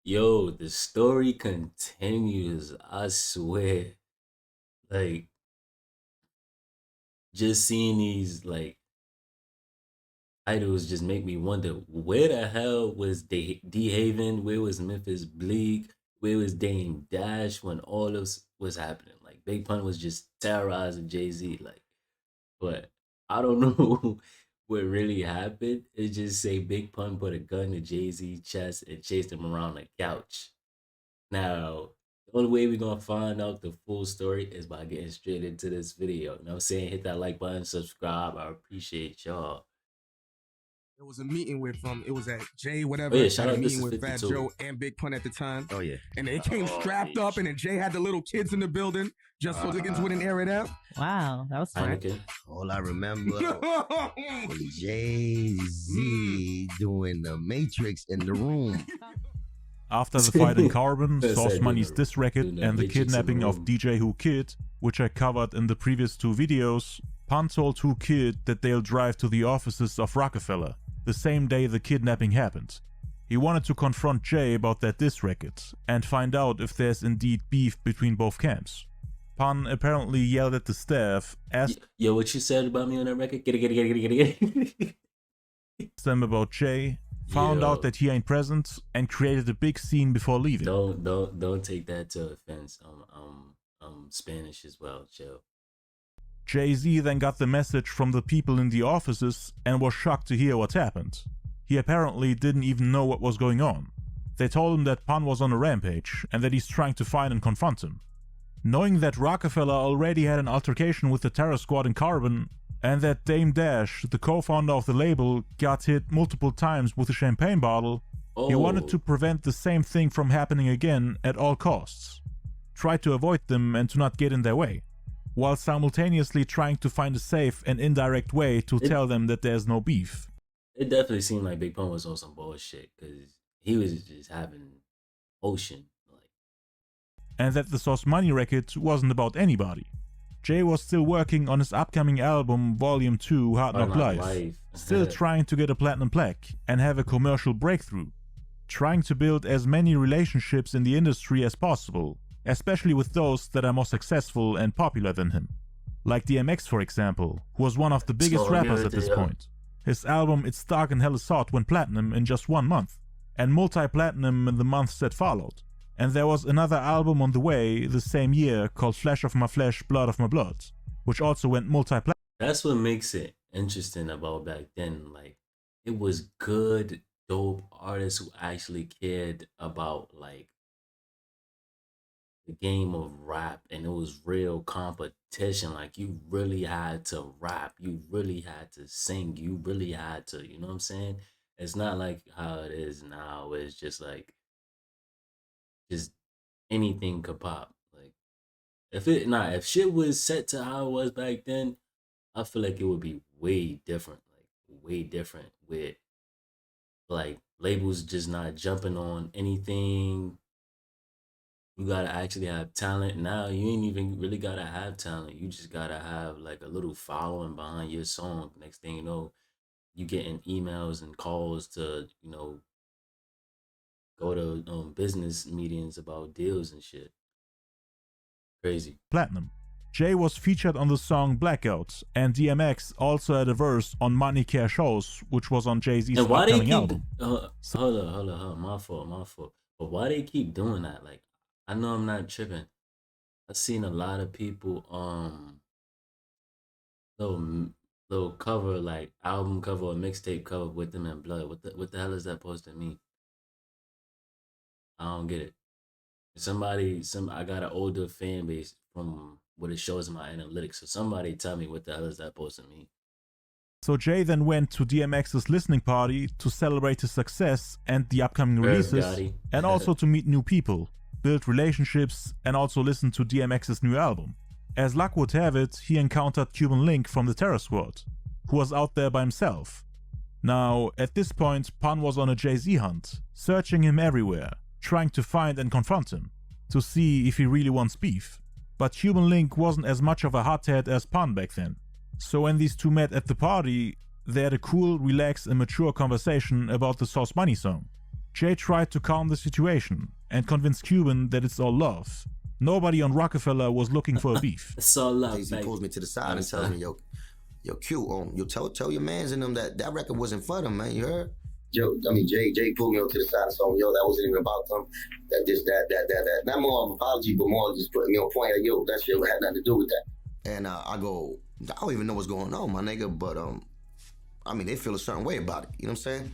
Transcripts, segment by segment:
Yo, the story continues. I swear. Like, just seeing these titles just make me wonder where the hell was D Haven? Where was Memphis Bleak? Where was Dame Dash when all this was happening? Like Big Pun was just terrorizing Jay-Z. But I don't know what really happened. It just say Big Pun put a gun to Jay-Z chest and chased him around the couch. Now, the only way we're gonna find out the full story is by getting straight into this video. You know what I'm saying? Hit that like button, subscribe. I appreciate y'all. There was a meeting with it was at Jay whatever. Oh yeah, shout had a out meeting this with Fat 52. Joe and Big Pun at the time. Oh yeah. And they came strapped up, and then Jay had the little kids in the building just so niggas wouldn't air it out. Wow, that was fun. Heineken. All I remember was Jay-Z doing the Matrix in the room. After the fight in Carbon, That's Sauce it, Money's dude. diss record, Doing the and the Matrix in the kidnapping of room. DJ Who Kid, which I covered in the previous two videos, Pun told Who Kid that they'll drive to the offices of Rockefeller the same day the kidnapping happened. He wanted to confront Jay about that diss record and find out if there's indeed beef between both camps. Pun apparently yelled at the staff, asked Yo, what you said about me on that record? Get it. them about Jay, found Yo. out that he ain't present, and created a big scene before leaving. Don't take that to offense. Spanish as well. Chill. Jay-Z then got the message from the people in the offices and was shocked to hear what happened. He apparently didn't even know what was going on. They told him that Pun was on a rampage and that he's trying to find and confront him. Knowing that Rockefeller already had an altercation with the terror squad in Carbon, and that Dame Dash, the co-founder of the label, got hit multiple times with a champagne bottle, he wanted to prevent the same thing from happening again at all costs. Try to avoid them and to not get in their way, while simultaneously trying to find a safe and indirect way to tell them that there's no beef. It definitely seemed like Big Pun was on some bullshit because he was just having ocean. And that the Sauce Money record wasn't about anybody. Jay was still working on his upcoming album Volume 2 Hard Knock Life, still trying to get a platinum plaque and have a commercial breakthrough, trying to build as many relationships in the industry as possible, especially with those that are more successful and popular than him. Like DMX, for example, who was one of the biggest rappers at this point. His album It's Dark and Hell is Hot went platinum in just 1 month, and multi-platinum in the months that followed. And there was another album on the way the same year called Flesh of My Flesh, Blood of My Blood, which also went multi-platinum. That's what makes it interesting about back then. Like, it was good, dope artists who actually cared about the game of rap, and it was real competition. Like, you really had to rap, you really had to sing, you really had to, you know what I'm saying? It's not like how it is now, where it's just just anything could pop. Like, if shit was set to how it was back then, I feel like it would be way different. Like, way different, with labels just not jumping on anything. You gotta actually have talent. Now you ain't even really gotta have talent. You just gotta have like a little following behind your song. Next thing you know, you getting emails and calls to, go to business meetings about deals and shit. Crazy. Platinum. Jay was featured on the song Blackout, and DMX also had a verse on Money Care Shows, which was on Jay-Z's And why they upcoming keep album. hold up, my fault. But why they keep doing that? Like, I know I'm not tripping. I've seen a lot of people little cover, like album cover or mixtape cover with them in blood. What the hell is that supposed to mean? I don't get it. I got an older fan base from what it shows in my analytics. So somebody tell me what the hell is that supposed to mean? So Jay then went to DMX's listening party to celebrate his success and the upcoming releases, and also to meet new people, build relationships, and also listen to DMX's new album. As luck would have it, he encountered Cuban Link from the Terror Squad, who was out there by himself. Now, at this point, Pun was on a Jay-Z hunt, searching him everywhere, trying to find and confront him, to see if he really wants beef. But Cuban Link wasn't as much of a hothead as Pun back then. So when these two met at the party, they had a cool, relaxed and mature conversation about the Sauce Money song. Jay tried to calm the situation and convince Cuban that it's all love. Nobody on Rockefeller was looking for a beef. It's all love. Jay-Z pulls me to the side and tells me, yo, Q, you tell your mans in them that record wasn't for them, man, you heard? Jay pulled me up to the side and told me, yo, that wasn't even about them. That this, that. Not more of an apology, but more just putting me on point. Like, yo, that shit had nothing to do with that. And I go, I don't even know what's going on, my nigga, but I mean, they feel a certain way about it. You know what I'm saying?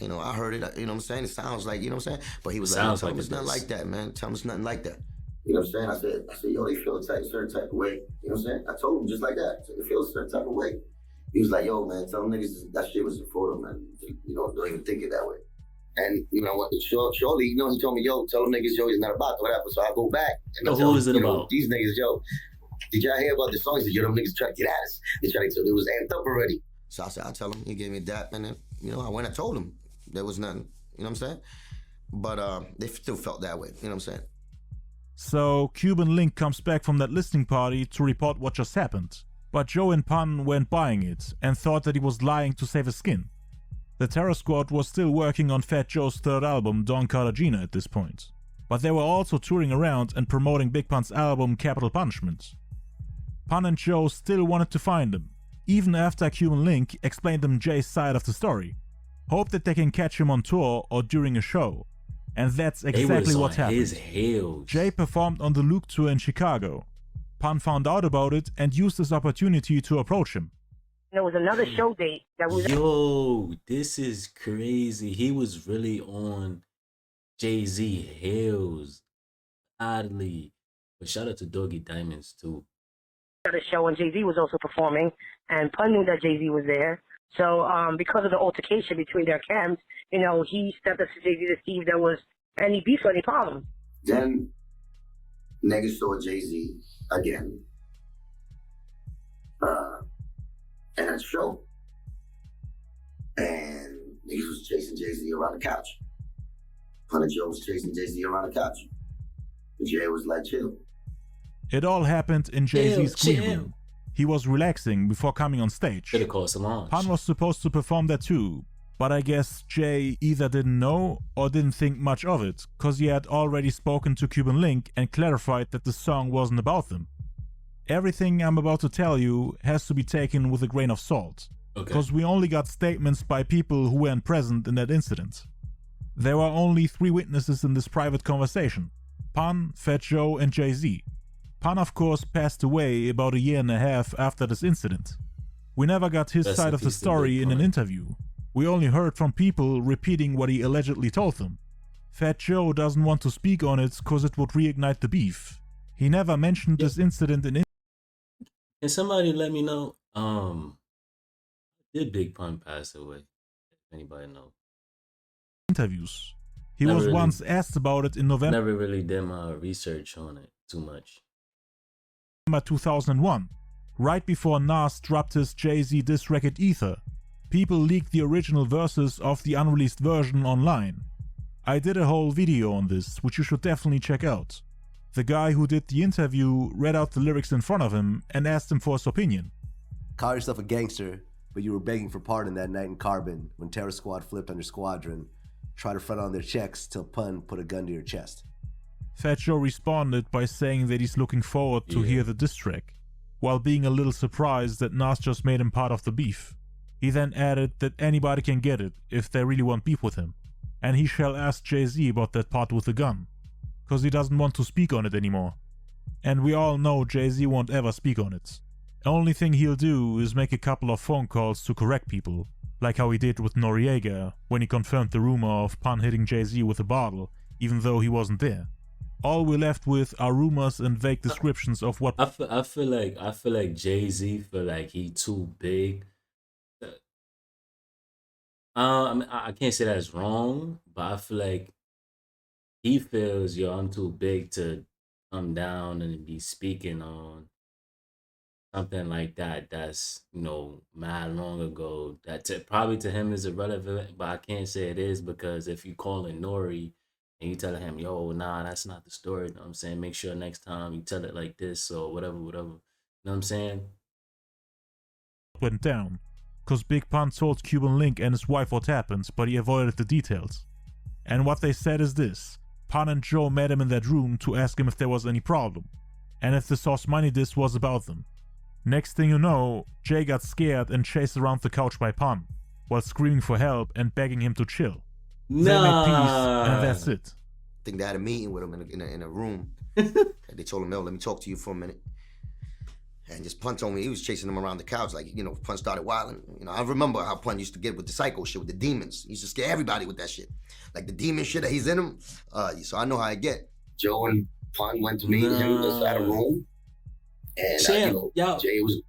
You know, I heard it. You know what I'm saying? It sounds like, you know what I'm saying? But he was like, tell him it's nothing like that, man. Tell him it's nothing like that. You know what I'm saying? I said, yo, they feel a certain type of way. You know what I'm saying? I told him just like that. I said, they feel a certain type of way. He was like, yo, man, tell them niggas that shit was a photo, man. You know, don't even think it that way. And, you know what, surely, you know, he told me, yo, tell them niggas, yo, it's not about whatever. So I go back. And so who is it about? These niggas, yo, did y'all hear about the song? He said, yo, them niggas try to get at us. They tried to, it was amped up already. So I said, I'll tell him. He gave me that. And then, you know, I went and told him there was nothing. You know what I'm saying? But they still felt that way. You know what I'm saying? So Cuban Link comes back from that listening party to report what just happened. But Joe and Pun weren't buying it and thought that he was lying to save his skin. The Terror Squad was still working on Fat Joe's third album, Don Cartagena, at this point. But they were also touring around and promoting Big Pun's album, Capital Punishment. Pun and Joe still wanted to find him, even after Cuban Link explained them Jay's side of the story. Hope that they can catch him on tour or during a show. And that's exactly what happened. Jay performed on the Luke tour in Chicago. Pun found out about it and used this opportunity to approach him. There was another show date that was... Yo, this is crazy. He was really on Jay-Z heels. Oddly. But shout out to Doggy Diamonds too. At a show and Jay-Z was also performing, and Pun knew that Jay-Z was there. So because of the altercation between their camps, you know, he stepped up to Jay-Z to see if there was any beef or any problem. Then niggas saw Jay-Z again at a show, and niggas was chasing Jay-Z around the couch. Pun and Joe was chasing Jay-Z around the couch. And Jay was like, chill. It all happened in Jay-Z's green room. He was relaxing before coming on stage. Should have cost a launch. Pun was supposed to perform there too, but I guess Jay either didn't know or didn't think much of it, cause he had already spoken to Cuban Link and clarified that the song wasn't about them. Everything I'm about to tell you has to be taken with a grain of salt, cause we only got statements by people who weren't present in that incident. There were only 3 witnesses in this private conversation: Pun, Fat Joe, and Jay-Z. Pun, of course, passed away about 1.5 years after this incident. We never got his side of the story in an interview. We only heard from people repeating what he allegedly told them. Fat Joe doesn't want to speak on it cause it would reignite the beef. He never mentioned this incident in... Can somebody let me know, did Big Pun pass away? If anybody know. Interviews. He was once asked about it in November... Never really did my research on it too much. 2001, right before Nas dropped his Jay-Z diss record Ether. People leaked the original verses of the unreleased version online. I did a whole video on this, which you should definitely check out. The guy who did the interview read out the lyrics in front of him and asked him for his opinion. Call yourself a gangster, but you were begging for pardon that night in Carbon when Terror Squad flipped on your squadron, tried to front on their checks till Pun put a gun to your chest. Fat Joe responded by saying that he's looking forward to hear the diss track, while being a little surprised that Nas just made him part of the beef. He then added that anybody can get it if they really want beef with him, and he shall ask Jay-Z about that part with the gun, cause he doesn't want to speak on it anymore. And we all know Jay-Z won't ever speak on it. Only thing he'll do is make a couple of phone calls to correct people, like how he did with Noreaga when he confirmed the rumor of Pun hitting Jay-Z with a bottle, even though he wasn't there. All we're left with are rumors and vague descriptions of what... I feel like Jay-Z feel like he too big. I mean, I can't say that's wrong, but I feel like he feels, yo, I'm too big to come down and be speaking on something like that. That's, you know, mad long ago. That probably to him is irrelevant, but I can't say it is, because if you call it Nori and you tell him, yo, nah, that's not the story, you know what I'm saying? Make sure next time you tell it like this or whatever. You know what I'm saying? Went down, cause Big Pun told Cuban Link and his wife what happened, but he avoided the details. And what they said is this: Pun and Joe met him in that room to ask him if there was any problem, and if the Sauce Money disc was about them. Next thing you know, Jay got scared and chased around the couch by Pun, while screaming for help and begging him to chill. They made peace, and that's it. I think they had a meeting with him in a room. And they told him, "Yo, let me talk to you for a minute." And just Pun told me he was chasing him around the couch, like, you know, Pun started wilding. You know, I remember how Pun used to get with the psycho shit, with the demons. He used to scare everybody with that shit. Like the demon shit that he's in him. So I know how I get. Joe and Pun went to meet him inside a room. And, Jay was,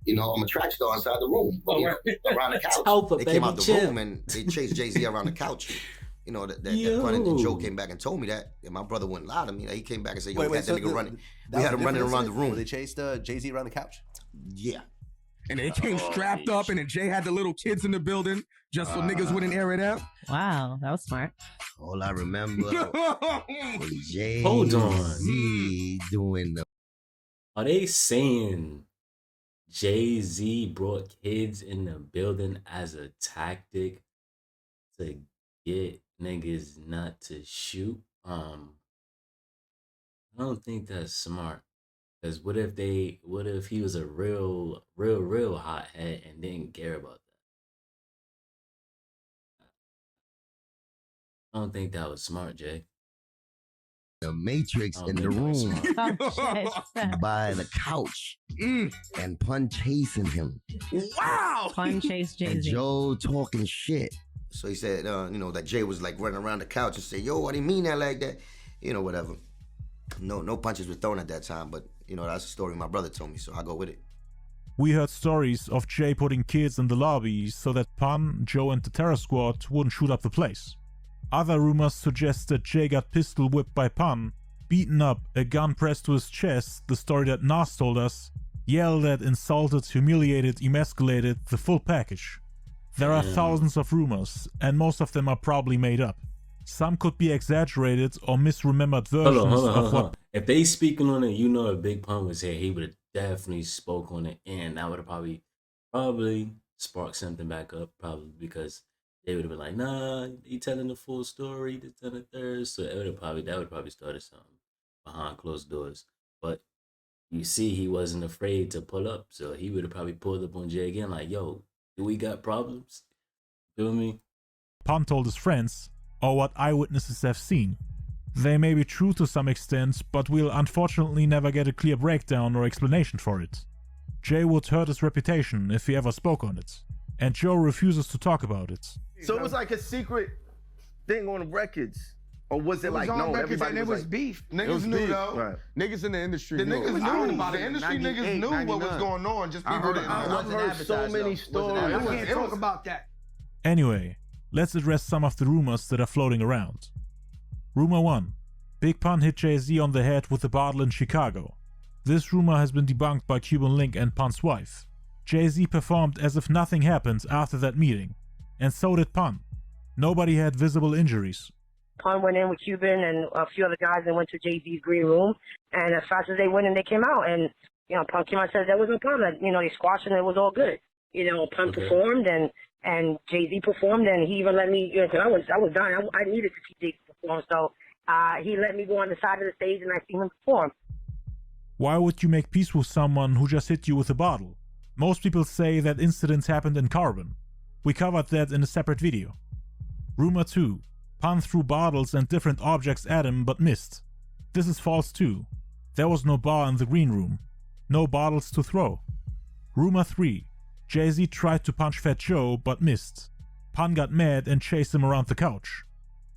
you know, I'm a track star inside the room, around the couch. They came out the room and they chased Jay-Z around the couch. You know, that Pun and Joe came back and told me that, and my brother wouldn't lie to me. He came back and said, "Yo, we had that nigga running. We had him running around the room." They chased Jay-Z around the couch? Yeah. And they came strapped up, and then Jay had the little kids in the building just so niggas wouldn't air it out. Wow, that was smart. All I remember was Jay-Z Hold on. doing the... Are they saying Jay-Z brought kids in the building as a tactic to get niggas not to shoot? I don't think that's smart. Cause what if he was a real hothead and didn't care about that? I don't think that was smart, Jay. The Matrix in the room by the couch and Pun chasing him. Wow! Pun chased Jay-Z. And Joe talking shit. So he said, you know, that Jay was like running around the couch and said, "Yo, I didn't mean that like that." You know, whatever. No punches were thrown at that time, but you know, that's a story my brother told me, so I go with it. We heard stories of Jay putting kids in the lobby so that Pun, Joe and the Terror Squad wouldn't shoot up the place. Other rumors suggest that Jay got pistol whipped by Pun, beaten up, a gun pressed to his chest, the story that Nas told us, yelled at, insulted, humiliated, emasculated, the full package. There are thousands of rumors, and most of them are probably made up. Some could be exaggerated or misremembered versions of what... If they speaking on it, you know, if Big Pun was here, he would have definitely spoke on it, and that would have probably sparked something back up, probably because they would have been like, "Nah, he telling the full story, this and the third." So that would probably started something behind closed doors. But you see, he wasn't afraid to pull up, so he would have probably pulled up on Jay again, like, "Yo, do we got problems?" Feel me? Pun told his friends, or what eyewitnesses have seen. They may be true to some extent, but we'll unfortunately never get a clear breakdown or explanation for it. Jay would hurt his reputation if he ever spoke on it, and Joe refuses to talk about it. So it was like a secret thing on the records? Or was it like, no, everybody was like, beef. Niggas knew, though. Right. Niggas in the industry The knew. niggas knew about it. The industry 98, niggas knew 99. what was going on. Just people didn't know. I've heard so many stories. I can't talk about that. Anyway, let's address some of the rumors that are floating around. Rumor 1. Big Pun hit Jay-Z on the head with a bottle in Chicago. This rumor has been debunked by Cuban Link and Pun's wife. Jay-Z performed as if nothing happened after that meeting, and so did Pun. Nobody had visible injuries. Pun went in with Cuban and a few other guys and went to Jay-Z's green room, and as fast as they went in, they came out, and, you know, Pun came out and said there was no problem. You know, they squashed and it was all good. You know, Pun performed and Jay-Z performed, and he even let me, you know, cause I was dying. I needed to see Jay perform, so he let me go on the side of the stage and I seen him perform. Why would you make peace with someone who just hit you with a bottle? Most people say that incidents happened in Carbon. We covered that in a separate video. Rumor 2. Pun threw bottles and different objects at him but missed. This is false too. There was no bar in the green room. No bottles to throw. Rumor 3. Jay-Z tried to punch Fat Joe but missed. Pun got mad and chased him around the couch.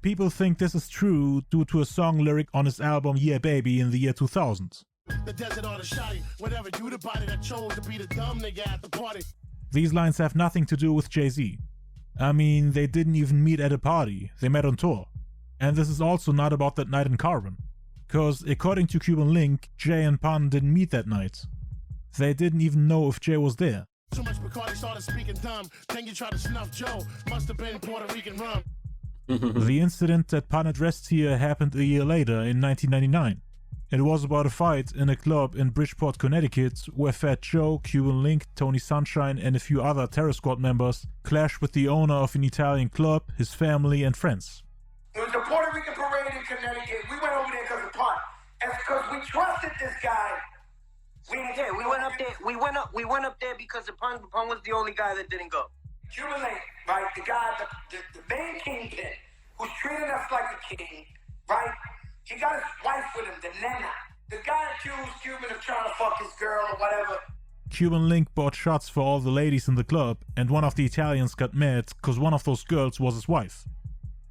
People think this is true due to a song lyric on his album Yeah Baby in the year 2000. The desert or the shotty, whatever, you the body that chose to be the dumb nigga at the party. These lines have nothing to do with Jay-Z. I mean, they didn't even meet at a party, they met on tour. And this is also not about that night in Carbon. Cause according to Cuban Link, Jay and Pun didn't meet that night. They didn't even know if Jay was there. Too much Bacardi started speaking dumb. Then you tried to snuff Joe. Must have been Puerto Rican rum. The incident that Pun addressed here happened a year later in 1999. It was about a fight in a club in Bridgeport, Connecticut, where Fat Joe, Cuban Link, Tony Sunshine and a few other Terror Squad members clashed with the owner of an Italian club, his family and friends. What Puerto Rican parade in Connecticut. We went over there because of Pun. And because we trusted this guy. We went up there. We went up there because of Pun. Pun was the only guy that didn't go. Cuban Link, right? The guy, the main kingpin, who's treating us like a king, right? He got his wife with him, the Nena. The guy accused Cuban of trying to fuck his girl or whatever. Cuban Link bought shots for all the ladies in the club, and one of the Italians got mad cause one of those girls was his wife.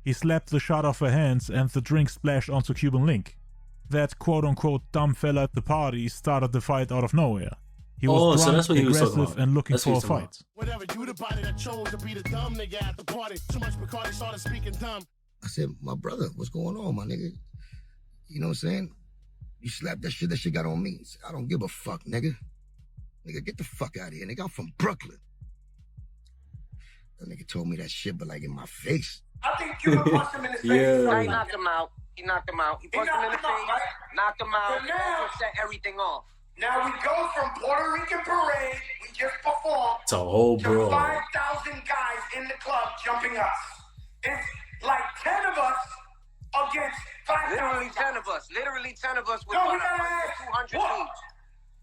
He slapped the shot off her hands and the drink splashed onto Cuban Link. That quote-unquote dumb fella at the party started the fight out of nowhere. He was drunk, that's what he was talking aggressive, about. and looking That's for a what he's talking fight. Whatever, you the body that chose to be the dumb nigga at the party. Too much Bacardi started speaking dumb. I said, my brother, what's going on, my nigga? You know what I'm saying? You slapped that shit got on me. I don't give a fuck, nigga. Nigga, get the fuck out of here, nigga. I'm from Brooklyn. That nigga told me that shit, but like in my face. I think Cuban punched him in the face. Yeah. He knocked him out. He punched him in the face, right? Knocked him out, and now set everything off. Now we go from Puerto Rican parade, we just performed, It's a whole to brawl. 5,000 guys in the club jumping us. It's like 10 of us against 5,000. Literally 10 of us. Literally 10 of us with 200 dudes.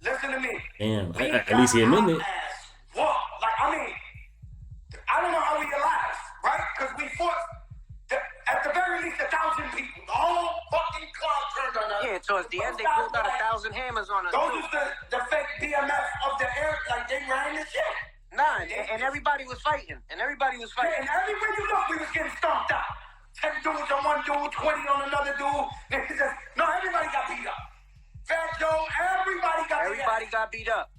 Listen to me. Damn, at least he admitted it. What? Like, I mean, I don't know how we alive, right? Because we fought, at the very least, 1,000 people. The whole fucking club turned on us. Yeah, towards the end, they pulled out 1,000 hammers on us. Those was the fake BMF of the air, like they ran the shit. Nah, and everybody was fighting. Yeah, and everywhere you look, we was getting stomped out. 10 dudes on one dude, 20 on another dude. No, everybody got beat up. Fat Joe, everybody got beat up.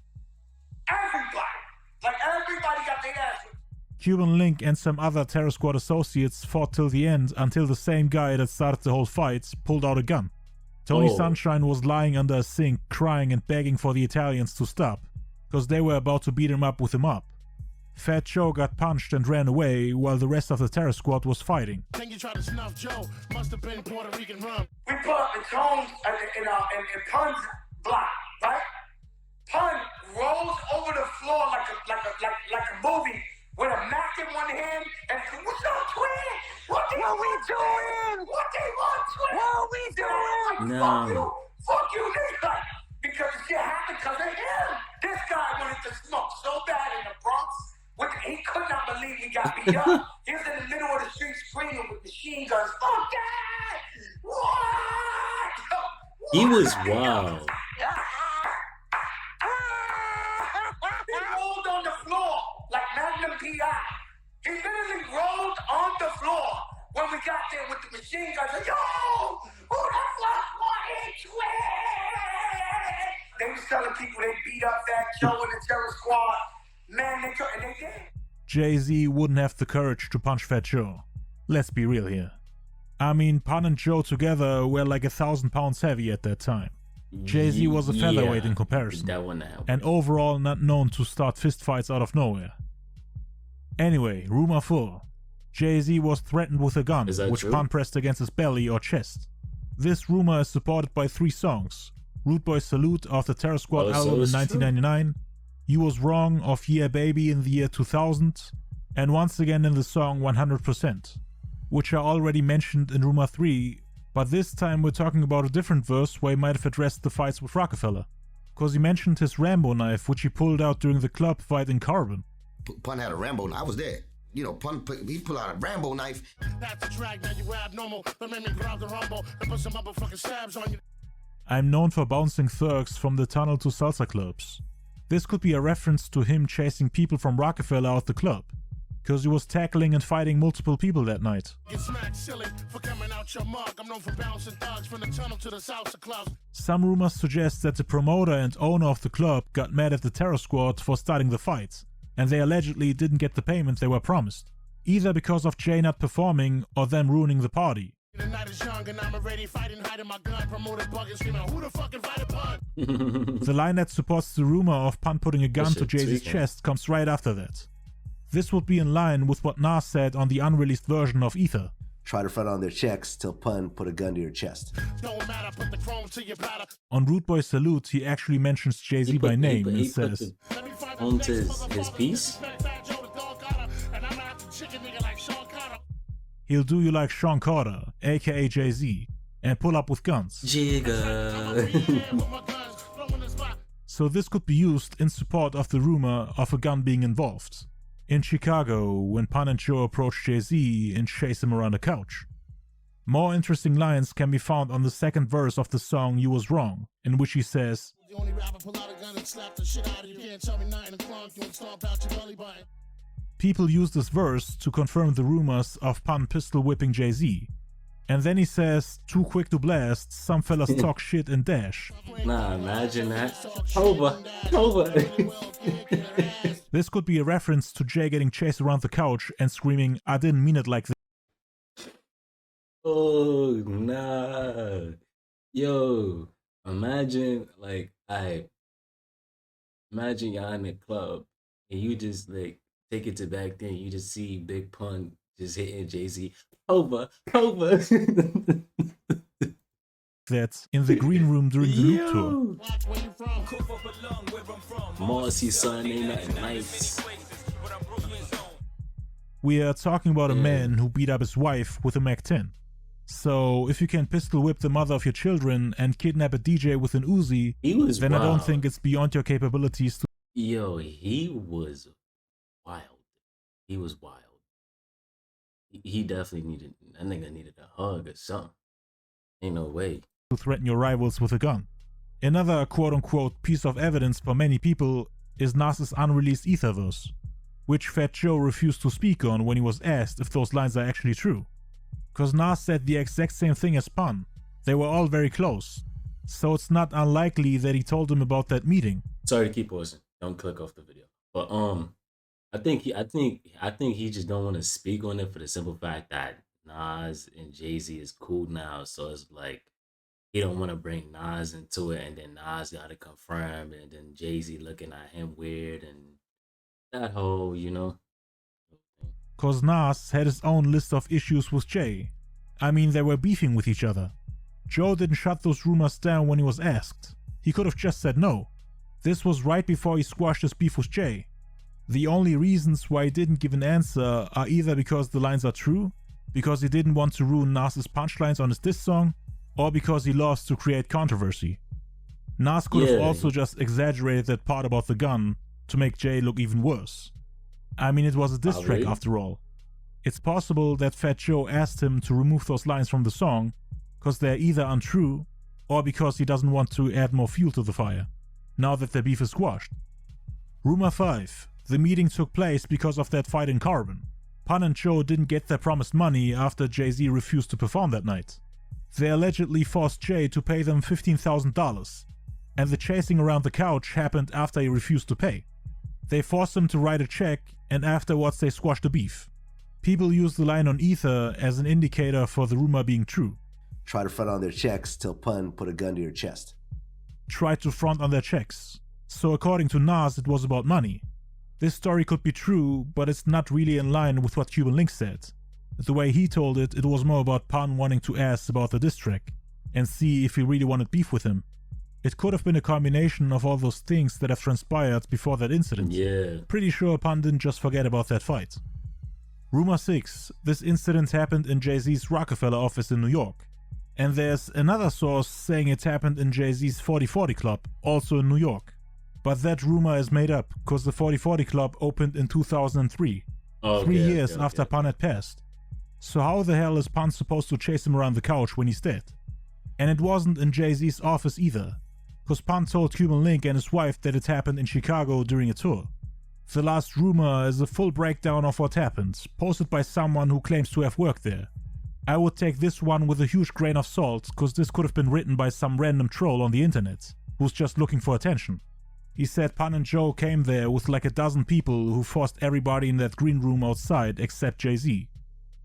Everybody. Like, everybody got their ass whipped. Cuban Link and some other Terror Squad associates fought till the end until the same guy that started the whole fight pulled out a gun. Tony Sunshine was lying under a sink crying and begging for the Italians to stop, because they were about to beat him up with a mop. Fat Joe got punched and ran away while the rest of the Terror Squad was fighting. Think you tried to snuff Joe? Must have been Puerto Rican rum. We put up in Tones in Pun's block, right? Pun rolls over the floor like a movie with a Mac in one hand and what's up, twin? What we doing? What they want, twin? What we doing? No. Fuck you, nigga. Because the shit happened because of him. This guy wanted to smoke so bad in the Bronx. He could not believe he got beat up. He was in the middle of the street screaming with machine guns. Fuck that! What? He was wild. He rolled on the floor like Magnum P.I. He literally rolled on the floor when we got there with the machine guns. Like, yo, who the fuck wanted twin? They was telling people they beat up Fat Joe and the Terror Squad. Man, and they did. Jay-Z wouldn't have the courage to punch Fat Joe. Let's be real here. I mean, Pun and Joe together were like 1,000 pounds heavy at that time. Jay-Z was a featherweight in comparison, and overall not known to start fistfights out of nowhere. Anyway, rumor 4. Jay-Z was threatened with a gun, which true? Pun pressed against his belly or chest. This rumor is supported by 3 songs: Rude Boy Salute off the Terror Squad album in 1999, You Was Wrong of Yeah Baby in the year 2000, and once again in the song 100%, which are already mentioned in rumor 3, but this time we're talking about a different verse where he might have addressed the fights with Rockefeller, cause he mentioned his Rambo knife which he pulled out during the club fight in Carbon. Pun had a Rambo knife. I was there. You know, he pulled out a Rambo knife. That's the track, now you abnormal. Don't make me grab the rumble and put some motherfucking stabs on you. I'm known for bouncing thugs from the tunnel to salsa clubs. This could be a reference to him chasing people from Rockefeller out the club, cause he was tackling and fighting multiple people that night. Get smacked silly for coming out your mug. I'm known for bouncing thugs from the tunnel to the salsa clubs. Some rumors suggest that the promoter and owner of the club got mad at the Terror Squad for starting the fight, and they allegedly didn't get the payment they were promised, either because of Jay not performing or them ruining the party. The night is young and I'm already fighting, hiding my gun, promoter bugging, screaming, who the fuck invited Pun? The line that supports the rumor of Pun putting a gun to Jay-Z's chest comes right after that. This would be in line with what Nas said on the unreleased version of Ether. Try to front on their checks till Pun put a gun to your chest. Don't matter, put the chrome to your bladder. On Rude Boy Salute, he actually mentions Jay-Z by name and says, onto his piece. he'll do you like Sean Carter, aka Jay-Z, and pull up with guns. Jigga. So this could be used in support of the rumor of a gun being involved. In Chicago, when Pun and Joe approach Jay-Z and chase him around the couch. More interesting lines can be found on the second verse of the song You Was Wrong, in which he says, people use this verse to confirm the rumors of Pun pistol whipping Jay-Z. And then he says, too quick to blast, some fellas talk shit and dash. Nah, imagine that. Over. This could be a reference to Jay getting chased around the couch and screaming, I didn't mean it like this. Oh, nah. Yo, imagine, like, imagine y'all in the club and you just, like, take it to back then. You just see Big Pun just hitting Jay-Z. Over. That's in the green room during the Loop tour. Marcy son ain't nothing nice. We are talking about a man who beat up his wife with a Mac-10. So if you can pistol whip the mother of your children and kidnap a DJ with an Uzi, then wild. I don't think it's beyond your capabilities to... Yo, he was wild. He was wild. He definitely needed, that nigga needed a hug or something. Ain't no way. To threaten your rivals with a gun. Another quote-unquote piece of evidence for many people is Nas's unreleased Ether verse, which Fat Joe refused to speak on when he was asked if those lines are actually true. Cause Nas said the exact same thing as Pun. They were all very close. So it's not unlikely that he told him about that meeting. Sorry to keep pausing. Don't click off the video. But I think he just don't want to speak on it for the simple fact that Nas and Jay-Z is cool now. So it's like he don't want to bring Nas into it, and then Nas got to confirm, and then Jay-Z looking at him weird, and that whole, you know. Cause Nas had his own list of issues with Jay. I mean, they were beefing with each other. Joe didn't shut those rumors down when he was asked. He could have just said no. This was right before he squashed his beef with Jay. The only reasons why he didn't give an answer are either because the lines are true, because he didn't want to ruin Nas's punchlines on his diss song, or because he loves to create controversy. Nas could have also just exaggerated that part about the gun to make Jay look even worse. I mean, it was a diss track after all. It's possible that Fat Joe asked him to remove those lines from the song because they're either untrue or because he doesn't want to add more fuel to the fire, now that their beef is squashed. Rumor 5. The meeting took place because of that fight in Carbon. Pun and Joe didn't get their promised money after Jay-Z refused to perform that night. They allegedly forced Jay to pay them $15,000, and the chasing around the couch happened after he refused to pay. They forced him to write a check, and afterwards they squashed the beef. People use the line on Ether as an indicator for the rumor being true. Try to front on their checks till Pun put a gun to your chest. Tried to front on their checks. So according to Nas, it was about money. This story could be true, but it's not really in line with what Cuban Link said. The way he told it, it was more about Pun wanting to ask about the diss track and see if he really wanted beef with him. It could have been a combination of all those things that have transpired before that incident. Yeah. Pretty sure Pun didn't just forget about that fight. Rumor 6. This incident happened in Jay-Z's Rockefeller office in New York. And there's another source saying it happened in Jay-Z's 4040 Club, also in New York. But that rumor is made up, cause the 4040 Club opened in 2003, 3 years after Pun had passed. So how the hell is Pun supposed to chase him around the couch when he's dead? And it wasn't in Jay-Z's office either, cause Pun told Cuban Link and his wife that it happened in Chicago during a tour. The last rumor is a full breakdown of what happened, posted by someone who claims to have worked there. I would take this one with a huge grain of salt, cause this could have been written by some random troll on the internet, who's just looking for attention. He said Pun and Joe came there with like a dozen people who forced everybody in that green room outside except Jay-Z.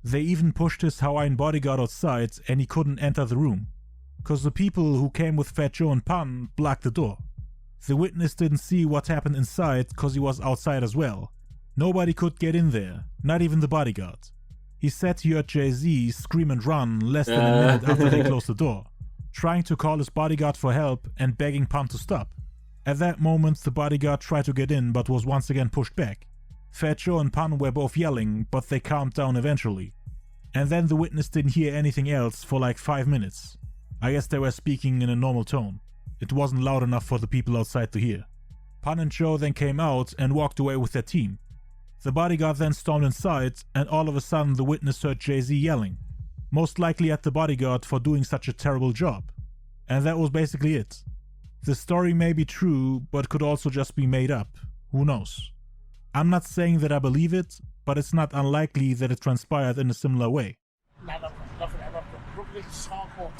They even pushed his Hawaiian bodyguard outside and he couldn't enter the room, cause the people who came with Fat Joe and Pun blocked the door. The witness didn't see what happened inside cause he was outside as well. Nobody could get in there, not even the bodyguard. He said he heard Jay-Z scream and run less than a minute after they closed the door, trying to call his bodyguard for help and begging Pun to stop. At that moment, the bodyguard tried to get in but was once again pushed back. Fat Joe and Pun were both yelling, but they calmed down eventually. And then the witness didn't hear anything else for like 5 minutes. I guess they were speaking in a normal tone. It wasn't loud enough for the people outside to hear. Pun and Joe then came out and walked away with their team. The bodyguard then stormed inside, and all of a sudden the witness heard Jay-Z yelling, most likely at the bodyguard for doing such a terrible job. And that was basically it. The story may be true, but could also just be made up. Who knows? I'm not saying that I believe it, but it's not unlikely that it transpired in a similar way. Brooklyn is hardcore,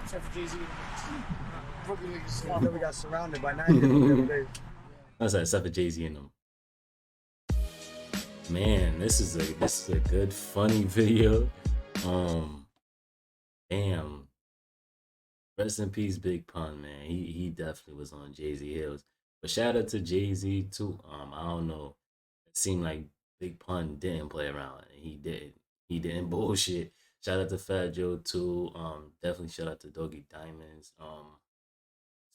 except for Jay-Z. Brooklyn is We hardcore. got surrounded by 90 the other day. That's like except for Jay-Z in them. Man, this is a good funny video. Damn. Rest in peace, Big Pun, man. He definitely was on Jay-Z Hills. But shout out to Jay-Z too. I don't know. It seemed like Big Pun didn't play around. He didn't bullshit. Shout out to Fat Joe too. Definitely shout out to Doggy Diamonds.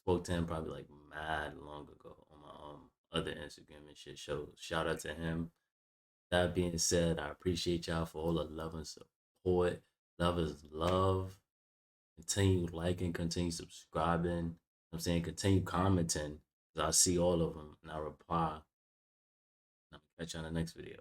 Spoke to him probably like mad long ago on my other Instagram and shit shows. Shout out to him. That being said, I appreciate y'all for all the love and support. Love is love. Continue liking, continue subscribing. I'm saying continue commenting. I see all of them and I reply. I'll catch you on the next video.